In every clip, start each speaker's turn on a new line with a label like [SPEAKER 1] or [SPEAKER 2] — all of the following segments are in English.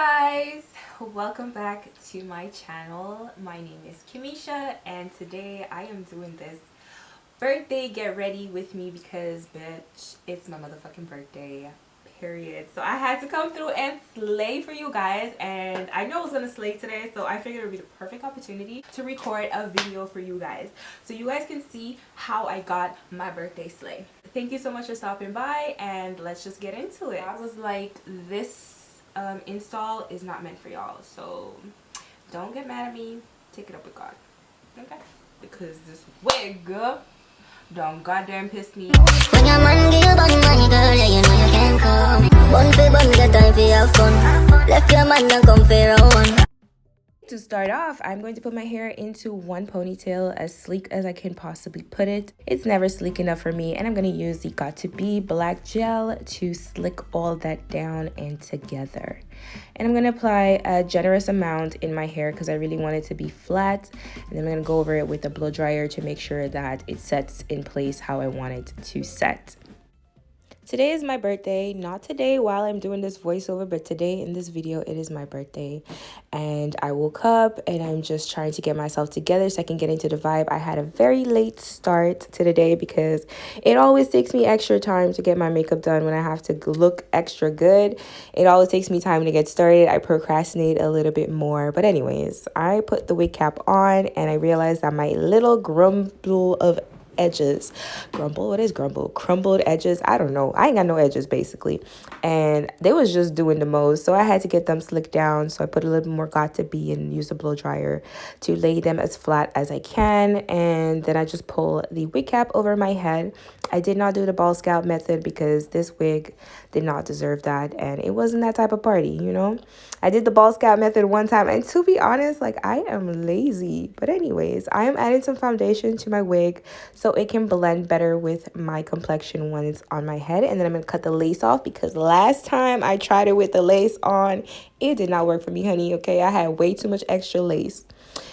[SPEAKER 1] Guys, welcome back to my channel. My name is Kimisha and today I am doing this birthday get ready with me because bitch, it's my motherfucking birthday, period. So I had to come through and slay for you guys, and I know I was gonna slay today, so I figured it would be the perfect opportunity to record a video for you guys so you guys can see how I got my birthday slay. Thank you so much for stopping by, and let's just get into it. I was like, this install is not meant for y'all, so don't get mad at me. Take it up with God, okay? Because this wig don't goddamn piss me off. When your man give you money, money, girl, yeah, you know you can come. Bun for bun, get time for your fun. Left your man and come for round one. To start off, I'm going to put my hair into one ponytail, as sleek as I can possibly put it. It's never sleek enough for me, and I'm going to use the Got To Be black gel to slick all that down and together. And I'm going to apply a generous amount in my hair because I really want it to be flat. And then I'm going to go over it with a blow dryer to make sure that it sets in place how I want it to set. Today is my birthday. Not today while I'm doing this voiceover, but today in this video, it is my birthday. And I woke up and I'm just trying to get myself together so I can get into the vibe. I had a very late start to the day because it always takes me extra time to get my makeup done when I have to look extra good. It always takes me time to get started. I procrastinate a little bit more. But anyways, I put the wig cap on and I realized that my little grumble of edges, crumbled edges, I don't know, I ain't got no edges basically, and they was just doing the most, so I had to get them slicked down. So I put a little bit more Got To Be and use a blow dryer to lay them as flat as I can, and then I just pull the wig cap over my head. I did not do the ball scalp method because this wig did not deserve that, and it wasn't that type of party, you know. I did the ball scalp method one time, and to be honest, like, I am lazy. But anyways, I am adding some foundation to my wig so it can blend better with my complexion when it's on my head. And then I'm going to cut the lace off because last time I tried it with the lace on, it did not work for me, honey, okay? I had way too much extra lace.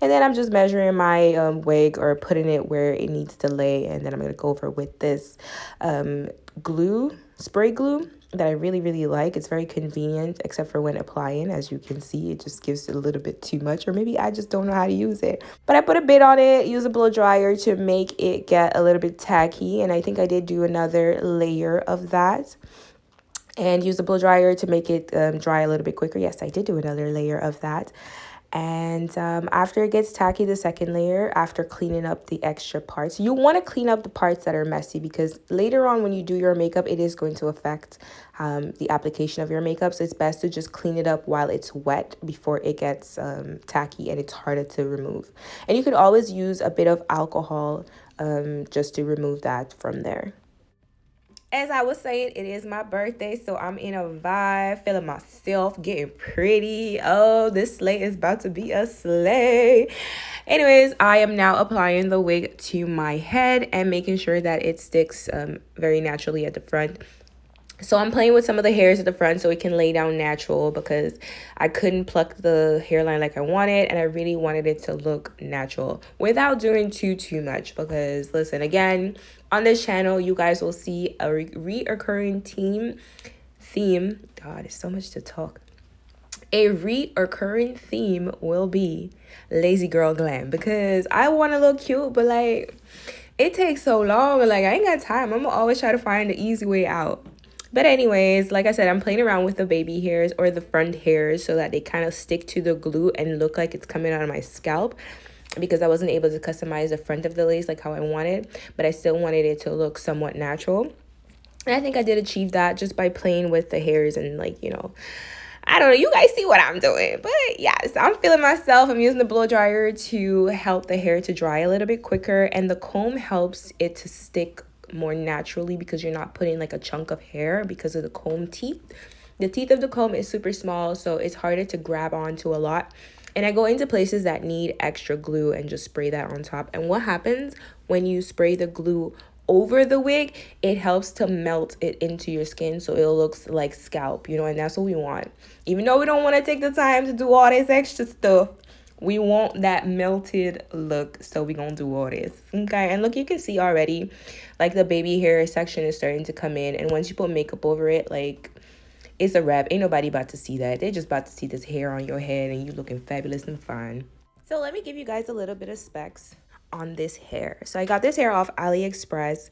[SPEAKER 1] And then I'm just measuring my wig or putting it where it needs to lay. And then I'm going to go over with this spray glue that I really like. It's very convenient, except for when applying. As you can see, it just gives it a little bit too much, or maybe I just don't know how to use it. But I put a bit on it, use a blow dryer to make it get a little bit tacky, and I think I did do another layer of that. And use the blow dryer to make it dry a little bit quicker. Yes, I did do another layer of that. And after it gets tacky, the second layer, after cleaning up the extra parts, you want to clean up the parts that are messy because later on when you do your makeup, it is going to affect the application of your makeup. So it's best to just clean it up while it's wet before it gets tacky and it's harder to remove. And you could always use a bit of alcohol just to remove that from there. As I was saying, it is my birthday, so I'm in a vibe, feeling myself, getting pretty. Oh, this slay is about to be a slay. Anyways, I am now applying the wig to my head and making sure that it sticks very naturally at the front. So I'm playing with some of the hairs at the front so it can lay down natural because I couldn't pluck the hairline like I wanted, and I really wanted it to look natural without doing too much. Because listen, again, on this channel you guys will see a reoccurring theme. God, it's so much to talk. A reoccurring theme will be lazy girl glam, because I want to look cute, but like it takes so long, like I ain't got time. I'm gonna always try to find the easy way out. But anyways, like I said, I'm playing around with the baby hairs or the front hairs so that they kind of stick to the glue and look like it's coming out of my scalp, because I wasn't able to customize the front of the lace like how I wanted, but I still wanted it to look somewhat natural. And I think I did achieve that just by playing with the hairs and, like, you know, I don't know, you guys see what I'm doing. But yes, I'm feeling myself. I'm using the blow dryer to help the hair to dry a little bit quicker, and the comb helps it to stick more naturally because you're not putting like a chunk of hair because of the comb teeth. The teeth of the comb is super small, so it's harder to grab onto a lot. And I go into places that need extra glue and just spray that on top. And what happens when you spray the glue over the wig, it helps to melt it into your skin so it looks like scalp, you know, and that's what we want. Even though we don't want to take the time to do all this extra stuff, we want that melted look, so we gonna do all this, okay? And look, you can see already, like, the baby hair section is starting to come in, and once you put makeup over it, like, it's a wrap. Ain't nobody about to see that. They're just about to see this hair on your head and you looking fabulous and fine. So let me give you guys a little bit of specs on this hair. So I got this hair off AliExpress,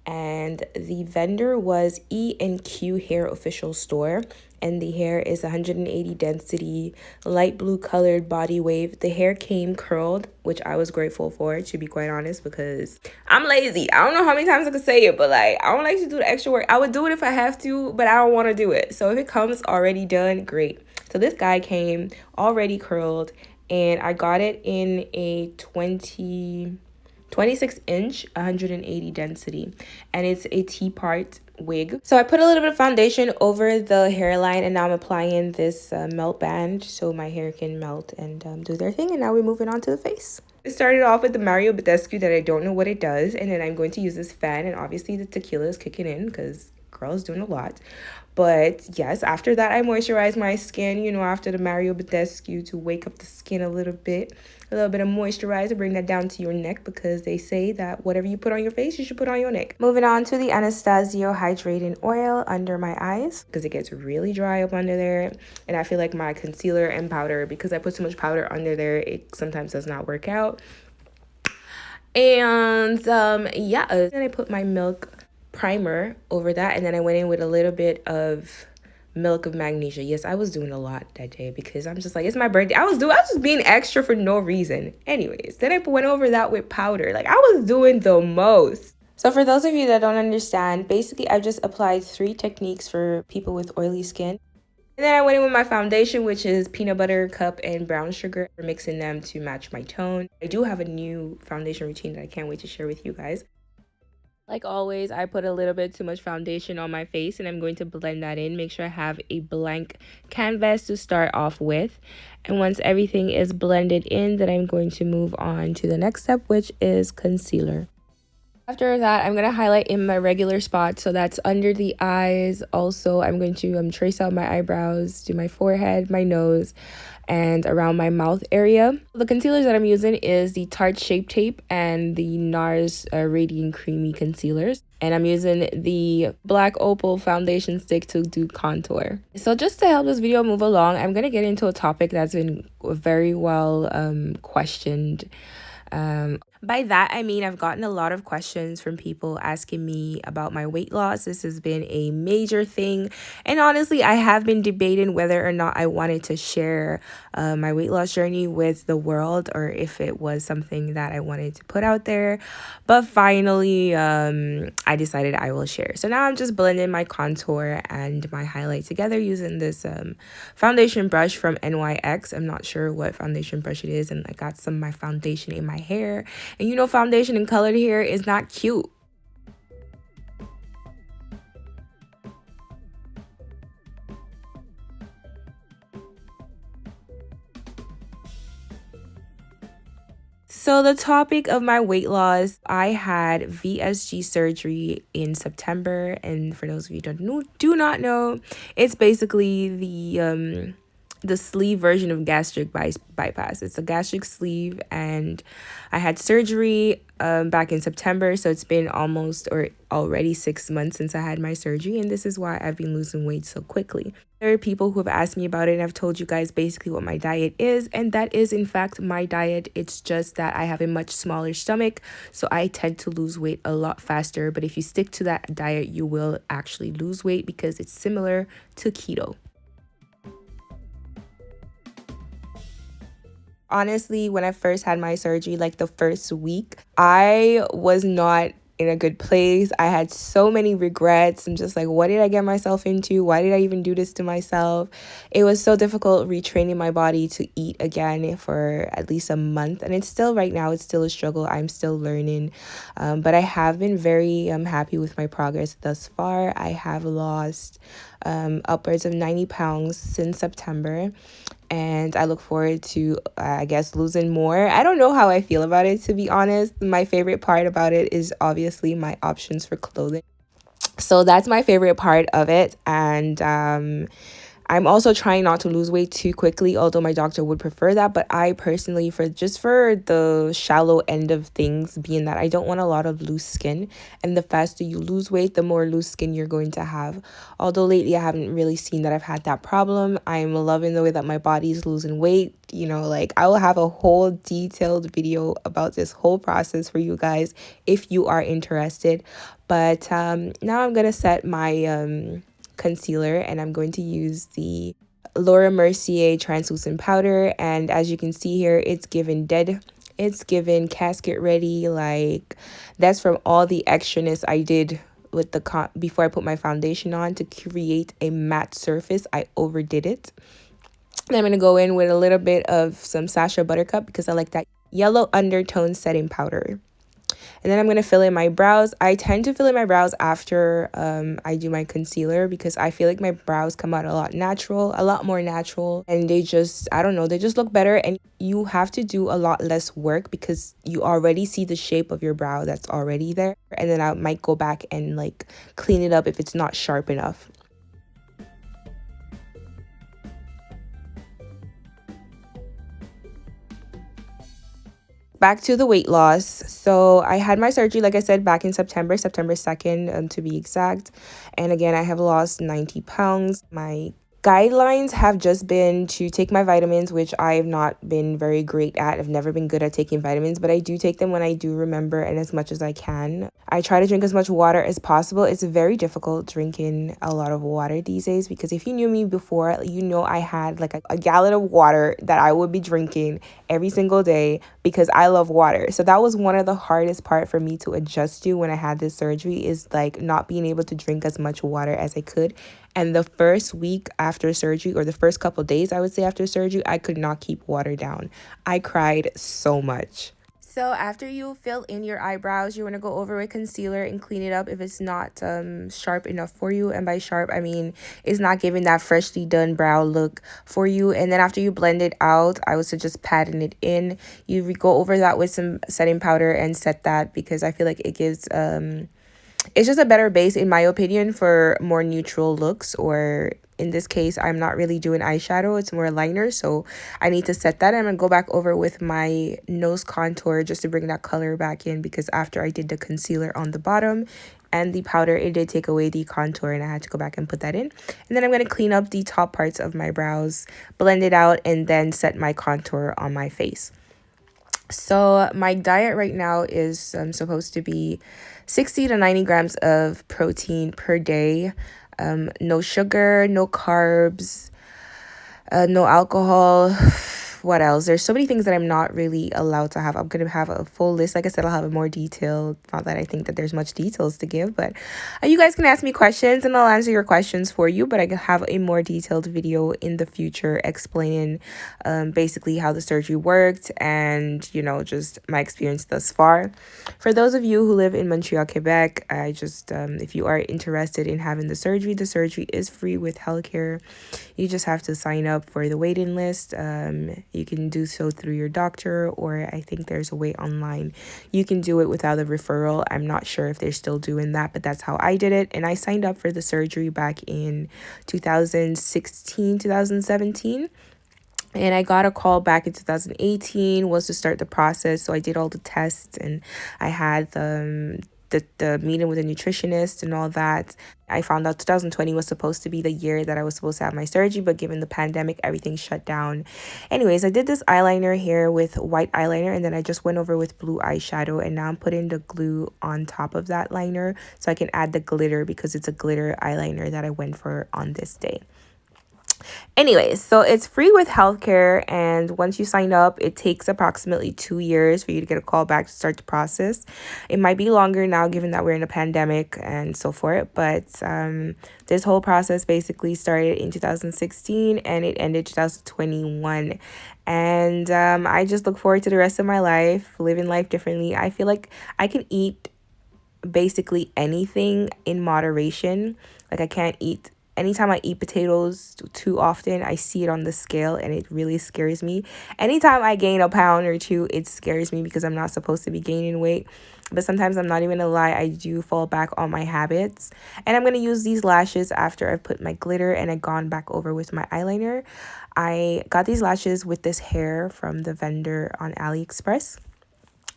[SPEAKER 1] and the vendor was E&Q Hair Official Store, and the hair is 180 density, light blue colored body wave. The hair came curled, which I was grateful for, to be quite honest, because I'm lazy. I don't know how many times I could say it, but like, I don't like to do the extra work. I would do it if I have to, but I don't want to do it. So if it comes already done, great. So this guy came already curled, and I got it in a 26 inch 180 density, and it's a T-part wig. So I put a little bit of foundation over the hairline, and now I'm applying this melt band so my hair can melt and do their thing. And now we're moving on to the face. It started off with the Mario Badescu that I don't know what it does, and then I'm going to use this fan, and obviously the tequila is kicking in because girl's doing a lot. But yes, after that I moisturize my skin, you know, after the Mario Badescu, to wake up the skin a little bit of moisturizer, bring that down to your neck, because they say that whatever you put on your face, you should put on your neck. Moving on to the Anastasia Hydrating Oil under my eyes, because it gets really dry up under there, and I feel like my concealer and powder, because I put so much powder under there, it sometimes does not work out. And yeah, then I put my milk primer over that, and then I went in with a little bit of milk of magnesia. Yes, I was doing a lot that day because I'm just like, it's my birthday. I was just being extra for no reason. Anyways, then I went over that with powder. Like, I was doing the most. So for those of you that don't understand, basically I've just applied 3 techniques for people with oily skin. And then I went in with my foundation, which is peanut butter, cup, and brown sugar, mixing them to match my tone. I do have a new foundation routine that I can't wait to share with you guys. Like always, I put a little bit too much foundation on my face, and I'm going to blend that in. Make sure I have a blank canvas to start off with. And once everything is blended in, then I'm going to move on to the next step, which is concealer. After that, I'm going to highlight in my regular spot, so that's under the eyes. Also, I'm going to trace out my eyebrows, do my forehead, my nose, and around my mouth area. The concealers that I'm using is the Tarte Shape Tape and the NARS Radiant Creamy Concealers. And I'm using the Black Opal Foundation Stick to do contour. So just to help this video move along, I'm going to get into a topic that's been very well questioned. By that, I mean I've gotten a lot of questions from people asking me about my weight loss. This has been a major thing. And honestly, I have been debating whether or not I wanted to share my weight loss journey with the world, or if it was something that I wanted to put out there. But finally, I decided I will share. So now I'm just blending my contour and my highlight together using this foundation brush from NYX. I'm not sure what foundation brush it is, and I got some of my foundation in my hair. And you know, foundation and colored hair is not cute. So the topic of my weight loss, I had VSG surgery in September. And for those of you who do not know, it's basically the sleeve version of gastric bypass. It's a gastric sleeve, and I had surgery back in September, so it's been already 6 months since I had my surgery, and this is why I've been losing weight so quickly. There are people who have asked me about it, and I've told you guys basically what my diet is, and that is in fact my diet. It's just that I have a much smaller stomach, so I tend to lose weight a lot faster. But if you stick to that diet, you will actually lose weight because it's similar to keto. Honestly, when I first had my surgery, like the first week, I was not in a good place. I had so many regrets. I'm just like, what did I get myself into? Why did I even do this to myself? It was so difficult retraining my body to eat again for at least a month. And it's still, right now, it's still a struggle. I'm still learning. But I have been very happy with my progress thus far. I have lost upwards of 90 pounds since September. And I look forward to, I guess, losing more. I don't know how I feel about it, to be honest. My favorite part about it is obviously my options for clothing. So that's my favorite part of it. And I'm also trying not to lose weight too quickly, although my doctor would prefer that. But I personally, for the shallow end of things, being that I don't want a lot of loose skin, and the faster you lose weight, the more loose skin you're going to have. Although lately I haven't really seen that I've had that problem. I'm loving the way that my body is losing weight. You know, like I will have a whole detailed video about this whole process for you guys if you are interested. But now I'm gonna set my concealer, and I'm going to use the Laura Mercier translucent powder. And as you can see here, it's given dead, it's given casket ready. Like, that's from all the extraness I did with the before I put my foundation on to create a matte surface. I overdid it. And I'm going to go in with a little bit of some Sacha Buttercup because I like that yellow undertone setting powder. And then I'm going to fill in my brows. I tend to fill in my brows after I do my concealer because I feel like my brows come out a lot more natural. And they just, I don't know, they just look better. And you have to do a lot less work because you already see the shape of your brow that's already there. And then I might go back and like clean it up if it's not sharp enough. Back to the weight loss. So I had my surgery, like I said, back in September 2nd, to be exact. And again, I have lost 90 pounds. My guidelines have just been to take my vitamins, which I have not been very great at. I've never been good at taking vitamins, but I do take them when I do remember and as much as I can. I try to drink as much water as possible. It's very difficult drinking a lot of water these days because if you knew me before, you know I had like a gallon of water that I would be drinking every single day because I love water. So that was one of the hardest part for me to adjust to when I had this surgery, is like not being able to drink as much water as I could. And the first week after surgery, or the first couple days, I would say after surgery, I could not keep water down. I cried so much. So after you fill in your eyebrows, you want to go over with concealer and clean it up if it's not sharp enough for you. And by sharp, I mean it's not giving that freshly done brow look for you. And then after you blend it out, I would suggest patting it in. You go over that with some setting powder and set that because I feel like it gives it's just a better base, in my opinion, for more neutral looks. Or in this case, I'm not really doing eyeshadow, it's more liner, so I need to set that. I'm gonna go back over with my nose contour just to bring that color back in, because after I did the concealer on the bottom and the powder, it did take away the contour and I had to go back and put that in. And then I'm going to clean up the top parts of my brows, blend it out, and then set my contour on my face. So my diet right now is supposed to be 60 to 90 grams of protein per day. No sugar, no carbs, no alcohol. What else? There's so many things that I'm not really allowed to have. I'm going to have a full list. Like I said, I'll have a more detailed. Not that I think that there's much details to give, but you guys can ask me questions and I'll answer your questions for you. But I can have a more detailed video in the future explaining basically how the surgery worked and, you know, just my experience thus far. For those of you who live in Montreal, Quebec, I just, if you are interested in having the surgery is free with healthcare. You just have to sign up for the waiting list. You can do so through your doctor, or I think there's a way online. You can do it without a referral. I'm not sure if they're still doing that, but that's how I did it. And I signed up for the surgery back in 2016, 2017. And I got a call back in 2018 was to start the process. So I did all the tests and I had the meeting with a nutritionist and all that. I found out 2020 was supposed to be the year that I was supposed to have my surgery, but given the pandemic, everything shut down. Anyways, I did this eyeliner here with white eyeliner, and then I just went over with blue eyeshadow, and now I'm putting the glue on top of that liner so I can add the glitter because it's a glitter eyeliner that I went for on this day. Anyways, so it's free with healthcare, and once you sign up, it takes approximately 2 years for you to get a call back to start the process. It might be longer now given that we're in a pandemic and so forth, but this whole process basically started in 2016 and it ended 2021. And I just look forward to the rest of my life, living life differently. I feel like I can eat basically anything in moderation. Like I can't eat Anytime I eat potatoes too often, I see it on the scale and it really scares me. Anytime I gain a pound or two, it scares me because I'm not supposed to be gaining weight. But sometimes, I'm not even gonna lie, I do fall back on my habits. And I'm gonna use these lashes after I've put my glitter and I've gone back over with my eyeliner. I got these lashes with this hair from the vendor on AliExpress.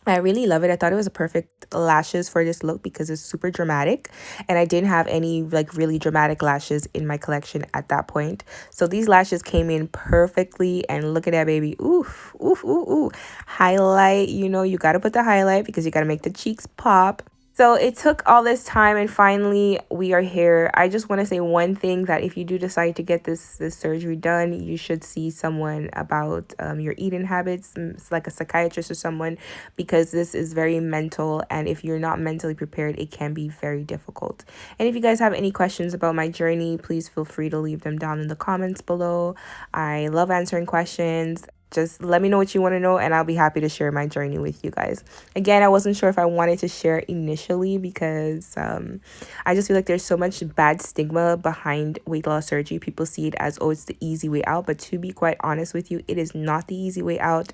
[SPEAKER 1] I really love it. I thought it was a perfect lashes for this look because it's super dramatic, and I didn't have any like really dramatic lashes in my collection at that point. So these lashes came in perfectly, and look at that baby. Oof, oof, ooh, ooh. Highlight, you know, you got to put the highlight because you got to make the cheeks pop. So it took all this time, and finally we are here. I just want to say one thing, that if you do decide to get this surgery done, you should see someone about your eating habits. It's like a psychiatrist or someone, because this is very mental, and if you're not mentally prepared, it can be very difficult. And if you guys have any questions about my journey, please feel free to leave them down in the comments below. I love answering questions. Just let me know what you want to know, and I'll be happy to share my journey with you guys. Again, I wasn't sure if I wanted to share initially because I just feel like there's so much bad stigma behind weight loss surgery. People see it as, oh, it's the easy way out. But to be quite honest with you, it is not the easy way out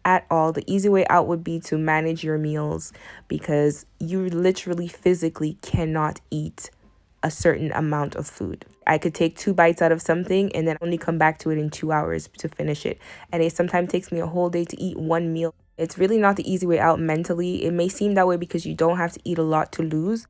[SPEAKER 1] at all. The easy way out would be to manage your meals, because you literally physically cannot eat a certain amount of food. I could take 2 bites out of something and then only come back to it in 2 hours to finish it. And it sometimes takes me a whole day to eat one meal. It's really not the easy way out mentally. It may seem that way because you don't have to eat a lot to lose.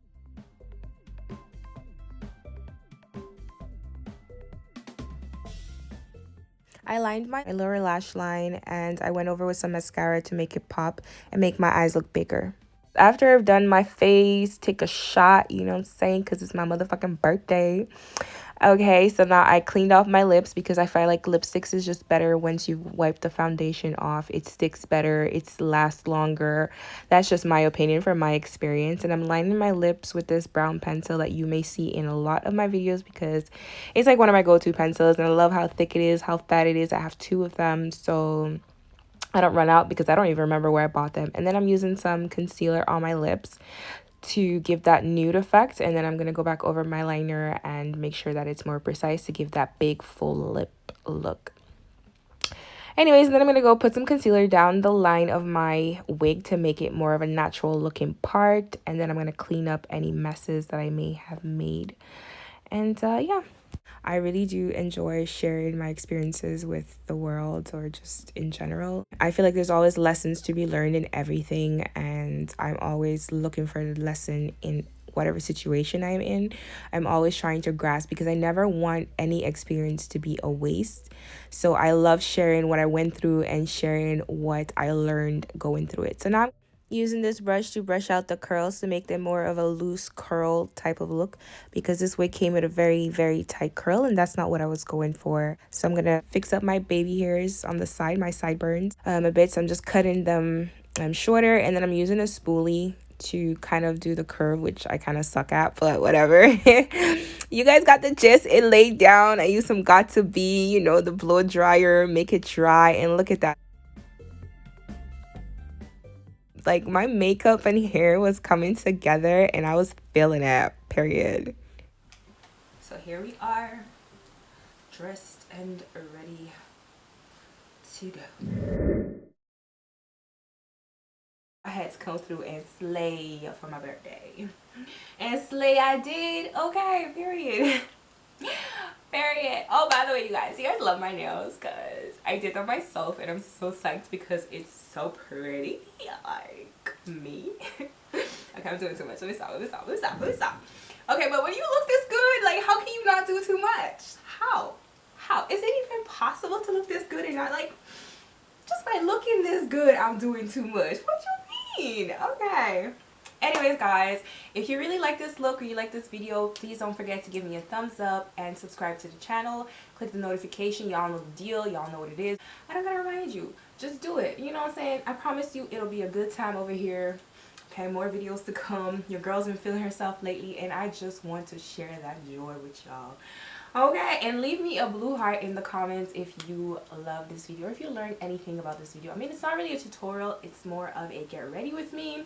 [SPEAKER 1] I lined my lower lash line and I went over with some mascara to make it pop and make my eyes look bigger. After I've done my face, take a shot, you know what I'm saying, because it's my motherfucking birthday. Okay, so now I cleaned off my lips because I feel like lipsticks is just better once you wipe the foundation off. It sticks better, it lasts longer. That's just my opinion from my experience. And I'm lining my lips with this brown pencil that you may see in a lot of my videos because it's like one of my go-to pencils, and I love how thick it is, how fat it is. I have 2 of them, so I don't run out because I don't even remember where I bought them. And then I'm using some concealer on my lips to give that nude effect, and then I'm going to go back over my liner and make sure that it's more precise to give that big full lip look. Anyways, then I'm going to go put some concealer down the line of my wig to make it more of a natural looking part, and then I'm going to clean up any messes that I may have made. And yeah, I really do enjoy sharing my experiences with the world, or just in general. I feel like there's always lessons to be learned in everything, and I'm always looking for a lesson in whatever situation I'm in. I'm always trying to grasp because I never want any experience to be a waste. So I love sharing what I went through and sharing what I learned going through it. So now I'm using this brush to brush out the curls to make them more of a loose curl type of look, because this wig came with a very tight curl and that's not what I was going for. So I'm gonna fix up my baby hairs on the side, my sideburns a bit. So I'm just cutting them shorter, and then I'm using a spoolie to kind of do the curve, which I kind of suck at, but whatever. You guys got the gist. It laid down. I used some got to be, you know, the blow dryer, make it dry, and look at that. Like, my makeup and hair was coming together and I was feeling it, period. So here we are, dressed and ready to go. I had to come through and slay for my birthday. And slay I did. Okay, period. Period. Oh, by the way, you guys love my nails because I did them myself and I'm so psyched because it's so pretty. Like me. Okay, I'm doing too much. Let me stop. Okay, but when you look this good, like, how can you not do too much? How is it even possible to look this good and not, like, just by looking this good I'm doing too much? What you mean? Okay. Anyways, guys, if you really like this look or you like this video, please don't forget to give me a thumbs up and subscribe to the channel. Click the notification. Y'all know the deal. Y'all know what it is. I don't gotta remind you. Just do it. You know what I'm saying? I promise you it'll be a good time over here. Okay, more videos to come. Your girl's been feeling herself lately, and I just want to share that joy with y'all. Okay, and leave me a blue heart in the comments if you love this video or if you learned anything about this video. I mean, it's not really a tutorial. It's more of a get ready with me.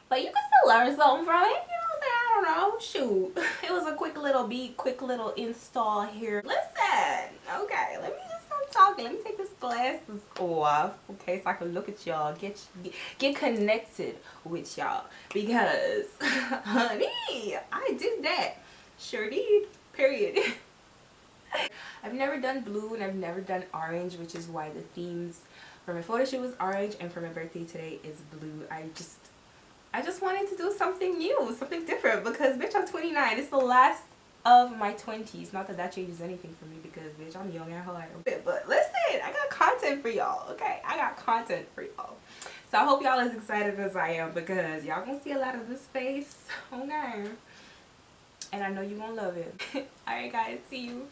[SPEAKER 1] But you can still learn something from it. You know what I'm saying? I don't don't know, shoot. It was a quick little beat, quick little install here. Listen, okay, let me just stop talking. Let me take this glasses off, okay, so I can look at y'all, get connected with y'all, because honey, I did that. Sure did. Period. I've never done blue and I've never done orange, which is why the themes for my photo shoot was orange and for my birthday today is blue. I just wanted to do something new, something different, because bitch, I'm 29. It's the last of my 20s. Not that that changes anything for me, because bitch, I'm young at heart. But listen, I got content for y'all, okay? I got content for y'all. So I hope y'all as excited as I am, because y'all gonna see a lot of this face, okay? And I know you gonna love it. Alright guys, see you.